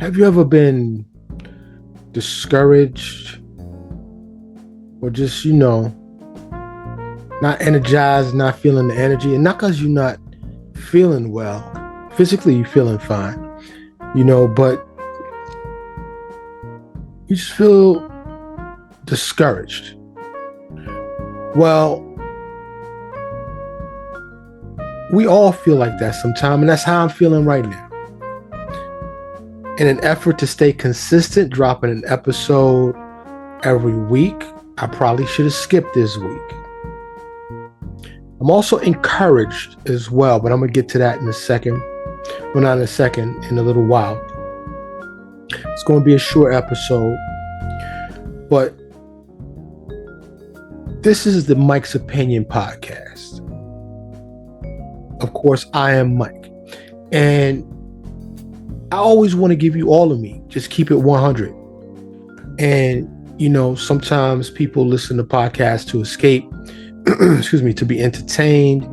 Have you ever been discouraged or just, not energized, not feeling the energy? And not because you're not feeling well. Physically, you're feeling fine, but you just feel discouraged. Well, we all feel like that sometimes, and that's how I'm feeling right now. In an effort to stay consistent, dropping an episode every week, I probably should have skipped this week. I'm also encouraged as well, but I'm going to get to that in a second. Well, not in a second, in a little while. It's going to be a short episode, but this is the Mike's Opinion podcast. Of course, I am Mike, and I always want to give you all of me. Just keep it 100. And, sometimes people listen to podcasts to escape, to be entertained.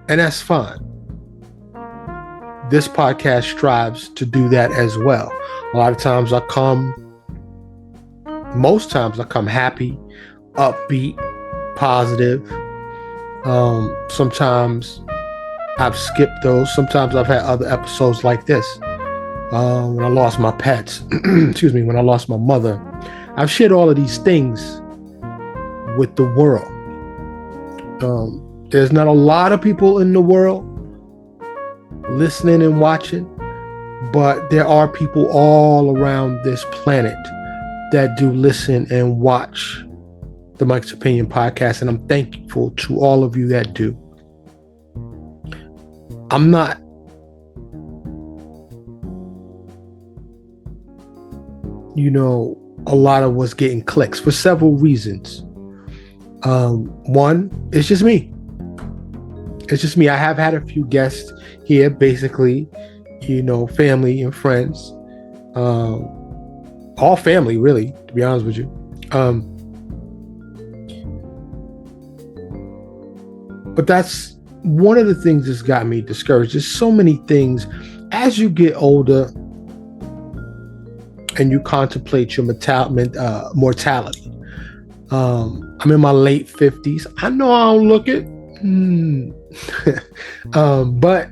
And that's fine. This podcast strives to do that as well. Most times I come happy, upbeat, positive. Sometimes I've skipped those. Sometimes I've had other episodes like this. When I lost my pets, when I lost my mother. I've shared all of these things with the world. There's not a lot of people in the world listening and watching, but there are people all around this planet that do listen and watch the Mike's Opinion podcast, and I'm thankful to all of you that do. I'm not a lot of what's getting clicks for several reasons. One, it's just me. I have had a few guests here, basically, family and friends, all family, really, to be honest with you. But that's one of the things that's got me discouraged. There's so many things as you get older and you contemplate your mortality. I'm in my late 50s. I know I don't look it. But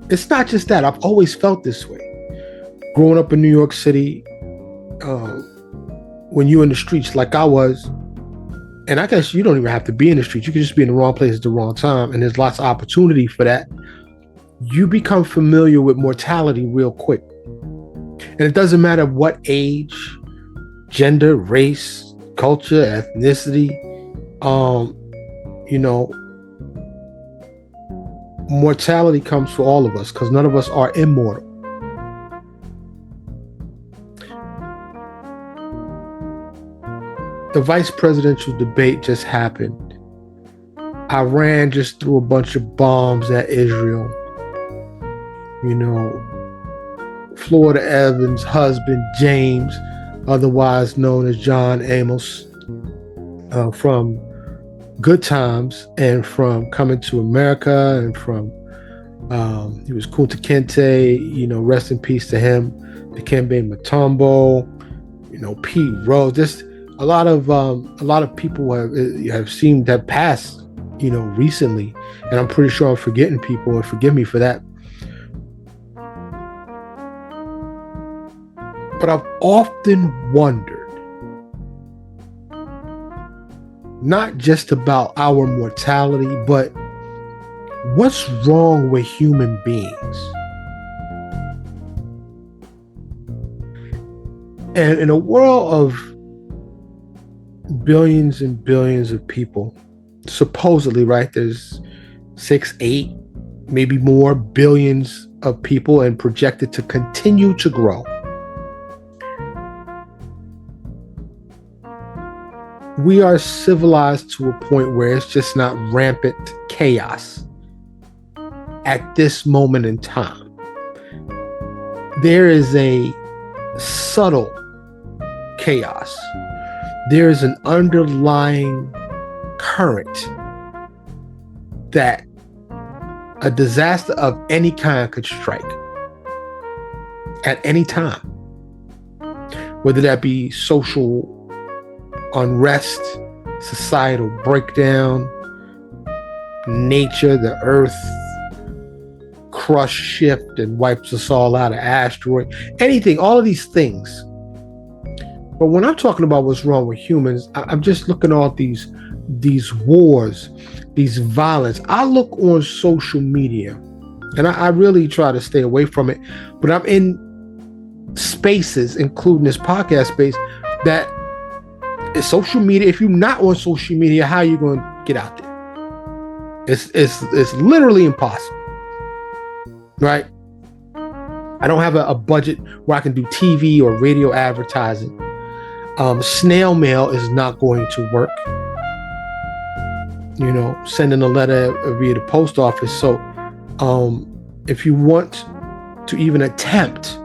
it's not just that. I've always felt this way. Growing up in New York City, when you're in the streets like I was, and I guess you don't even have to be in the streets. You can just be in the wrong place at the wrong time. And there's lots of opportunity for that. You become familiar with mortality real quick. And it doesn't matter what age, gender, race, culture, ethnicity, mortality comes for all of us because none of us are immortal. The vice presidential debate just happened. Iran just threw a bunch of bombs at Israel. Florida Evans' husband, James, otherwise known as John Amos, from Good Times and from Coming to America and from, he was Kunta Kinte, rest in peace to him, Dikembe Mutombo, Pete Rose, just a lot of people have seemed to have passed, recently, and I'm pretty sure I'm forgetting people, and forgive me for that. But I've often wondered, not just about our mortality, but what's wrong with human beings? And in a world of billions and billions of people, supposedly, right, there's 6, 8, maybe more billions of people and projected to continue to grow. We are civilized to a point where it's just not rampant chaos at this moment in time. There is a subtle chaos. There is an underlying current that a disaster of any kind could strike at any time, whether that be social unrest, societal breakdown, nature, the earth crush, shift, and wipes us all out, of asteroid, anything, all of these things. But when I'm talking about what's wrong with humans, I'm just looking at these wars, these violence. I look on social media, and I really try to stay away from it, but I'm in spaces, including this podcast space, that is social media. If you're not on social media, how are you going to get out there? It's literally impossible, right? I don't have a budget where I can do TV or radio advertising. Snail mail is not going to work. Sending a letter via the post office. So if you want to even attempt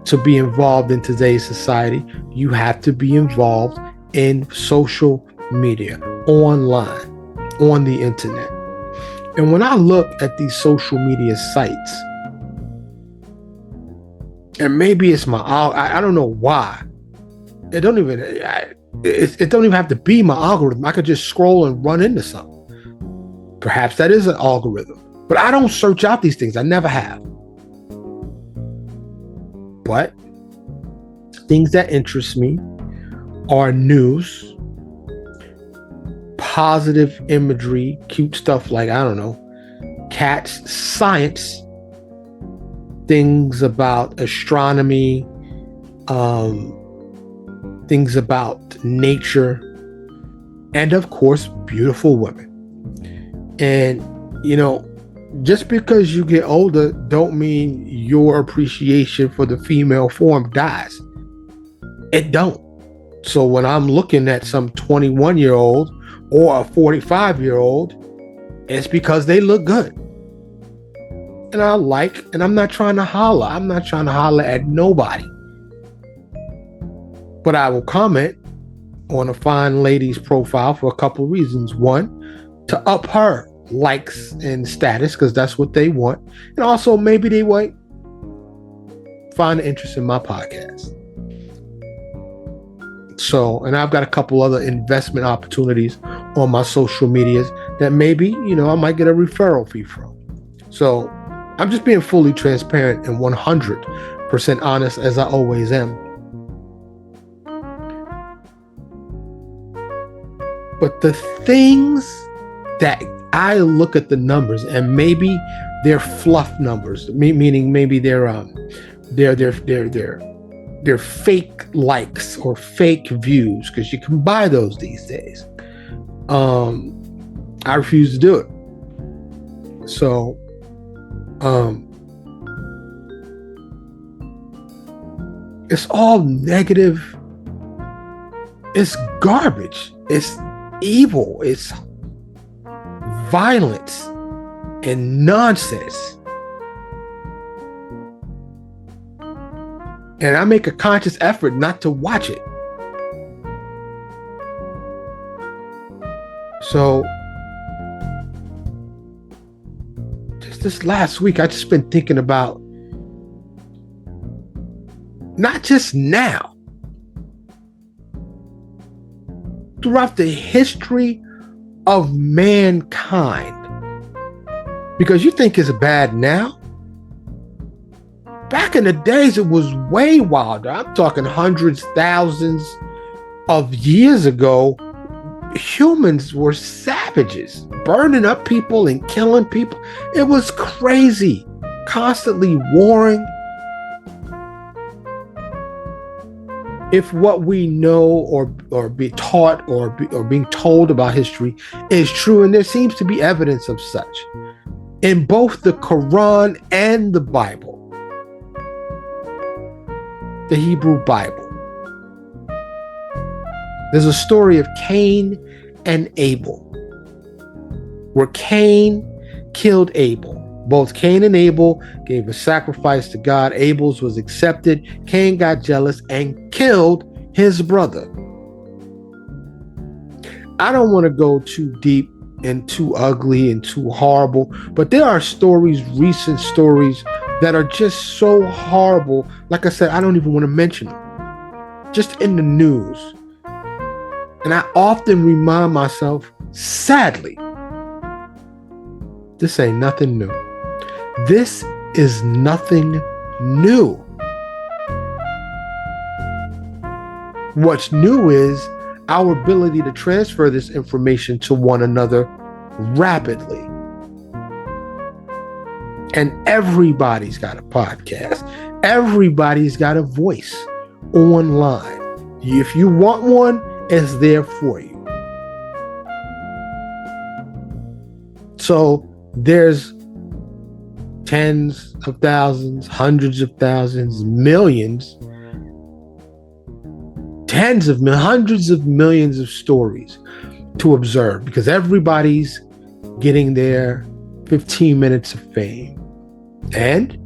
to be involved in today's society, you have to be involved in social media, online, on the internet. And when I look at these social media sites, and maybe it's I don't know why. It don't even have to be my algorithm. I could just scroll and run into something. Perhaps that is an algorithm, but I don't search out these things. I never have. But things that interest me are news, positive imagery, cute stuff like, I don't know, cats, science, things about astronomy, things about nature, and of course, beautiful women. And, just because you get older don't mean your appreciation for the female form dies. It don't. So when I'm looking at some 21-year-old or a 45-year-old, it's because they look good. And I'm not trying to holler. I'm not trying to holler at nobody. But I will comment on a fine lady's profile for a couple reasons. One, to up her likes and status, because that's what they want. And also maybe they might find interest in my podcast. So, and I've got a couple other investment opportunities on my social medias that maybe, I might get a referral fee from. So I'm just being fully transparent and 100% honest, as I always am. But the things that I look at the numbers, and maybe they're fluff numbers, meaning maybe they're fake likes or fake views, because you can buy those these days. I refuse to do it. So, it's all negative. It's garbage. It's evil. It's violence and nonsense. And I make a conscious effort not to watch it. So just this last week, I just been thinking about not just now, throughout the history of mankind. Because you think it's bad now. Back in the days, it was way wilder. I'm talking hundreds, thousands of years ago. Humans were savages, burning up people and killing people. It was crazy, constantly warring. If what we know or be taught or being told about history is true, and there seems to be evidence of such in both the Quran and the Bible, the Hebrew Bible. There's a story of Cain and Abel, where Cain killed Abel. Both Cain and Abel gave a sacrifice to God. Abel's was accepted. Cain got jealous and killed his brother. I don't want to go too deep and too ugly and too horrible. But there are stories, recent stories, that are just so horrible. Like I said, I don't even want to mention them. Just in the news. And I often remind myself, sadly, this ain't nothing new. This is nothing new. What's new is our ability to transfer this information to one another rapidly. And everybody's got a podcast. Everybody's got a voice online. If you want one, it's there for you. So there's tens of thousands, hundreds of thousands, millions, hundreds of millions of stories to observe, because everybody's getting their 15 minutes of fame. And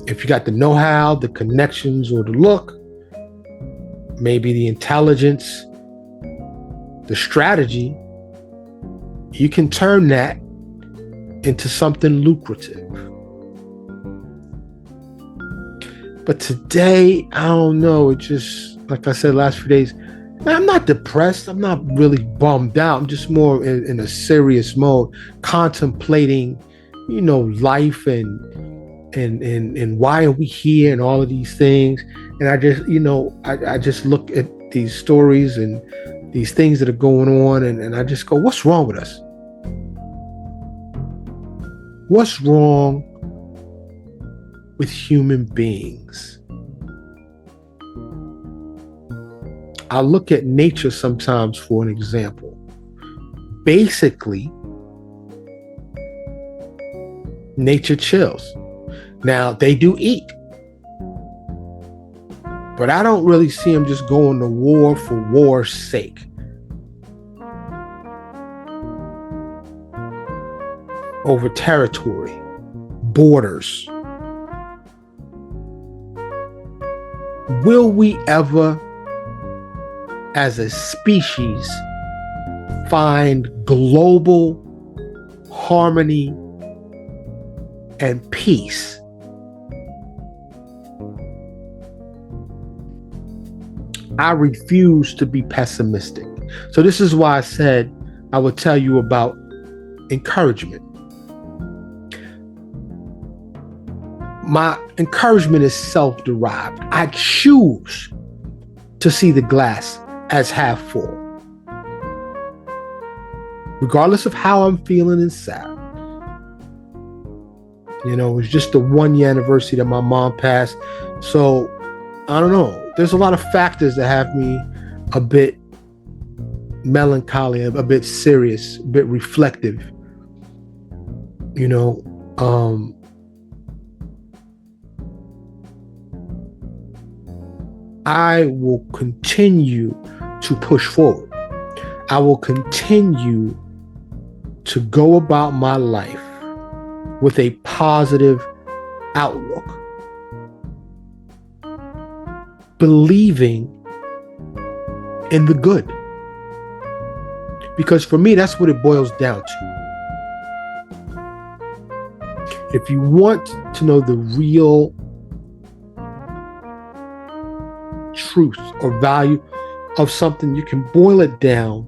if you got the know-how, the connections, or the look, maybe the intelligence, the strategy, you can turn that into something lucrative. But today, I don't know, it just, like I said last few days, I'm not depressed. I'm not really bummed out. I'm just more in a serious mode, contemplating, life and why are we here and all of these things. And I just, I just look at these stories and these things that are going on, and I just go, what's wrong with us? What's wrong with human beings? I look at nature sometimes for an example. Basically, nature chills. Now, they do eat, but I don't really see them just going to war for war's sake. Over territory, borders. Will we ever, as a species, find global harmony and peace? I refuse to be pessimistic. So this is why I said I would tell you about encouragement. My encouragement is self-derived. I choose to see the glass as half full, regardless of how I'm feeling inside. It was just the 1 year anniversary that my mom passed. So I don't know. There's a lot of factors that have me a bit melancholy, a bit serious, a bit reflective. I will continue to push forward. I will continue to go about my life with a positive outlook, believing in the good. Because for me, that's what it boils down to. If you want to know the real truth or value of something, you can boil it down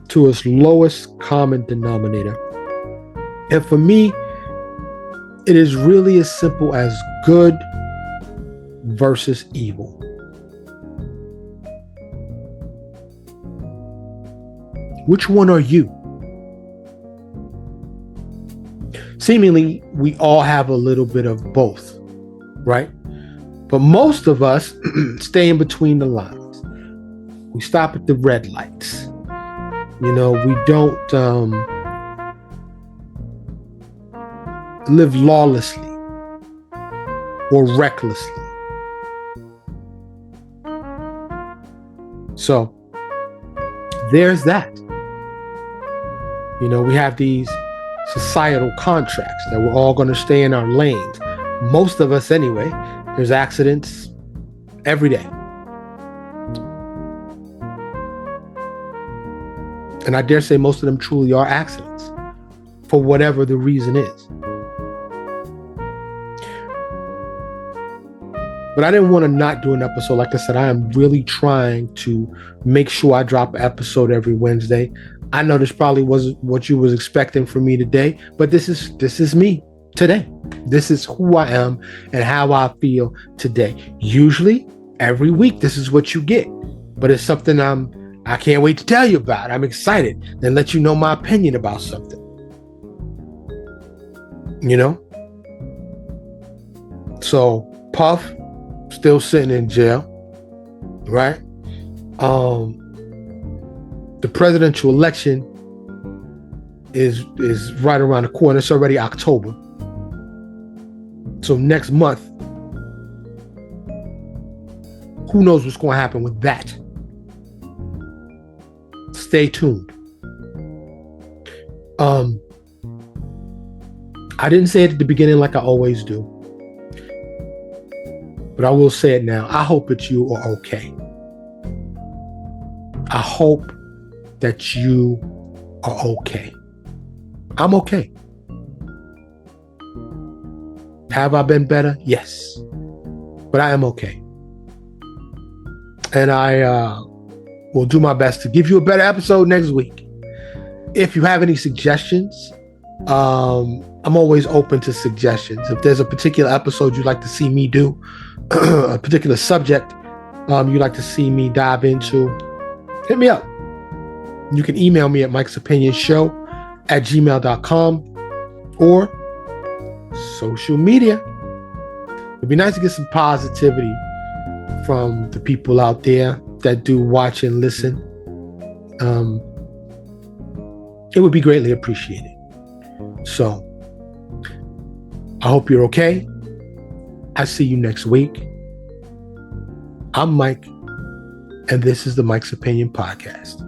to its lowest common denominator. And for me, it is really as simple as good versus evil. Which one are you? Seemingly, we all have a little bit of both, right? But most of us stay in between the lines. We stop at the red lights. We don't live lawlessly or recklessly. So there's that. We have these societal contracts that we're all going to stay in our lanes. Most of us anyway. There's accidents every day. And I dare say most of them truly are accidents for whatever the reason is. But I didn't want to not do an episode. Like I said, I am really trying to make sure I drop an episode every Wednesday. I know this probably wasn't what you was expecting from me today, but this is me today. This is who I am and how I feel today. Usually, every week, this is what you get. But it's something I can't wait to tell you about. I'm excited and let you know my opinion about something. You know? So, Puff, still sitting in jail, right? The presidential election is right around the corner. It's already October. So next month, who knows what's going to happen with that? Stay tuned. I didn't say it at the beginning like I always do, but I will say it now. I hope that you are okay. I hope that you are okay. I'm okay. Have I been better? Yes. But I am okay. And I will do my best to give you a better episode next week. If you have any suggestions, I'm always open to suggestions. If there's a particular episode you'd like to see me do, a particular subject you'd like to see me dive into, hit me up. You can email me at mikesopinionshow@gmail.com or social media. It'd be nice to get some positivity from the people out there that do watch and listen. It would be greatly appreciated. So, I hope you're okay. I see you next week. I'm Mike, and this is the Mike's Opinion Podcast.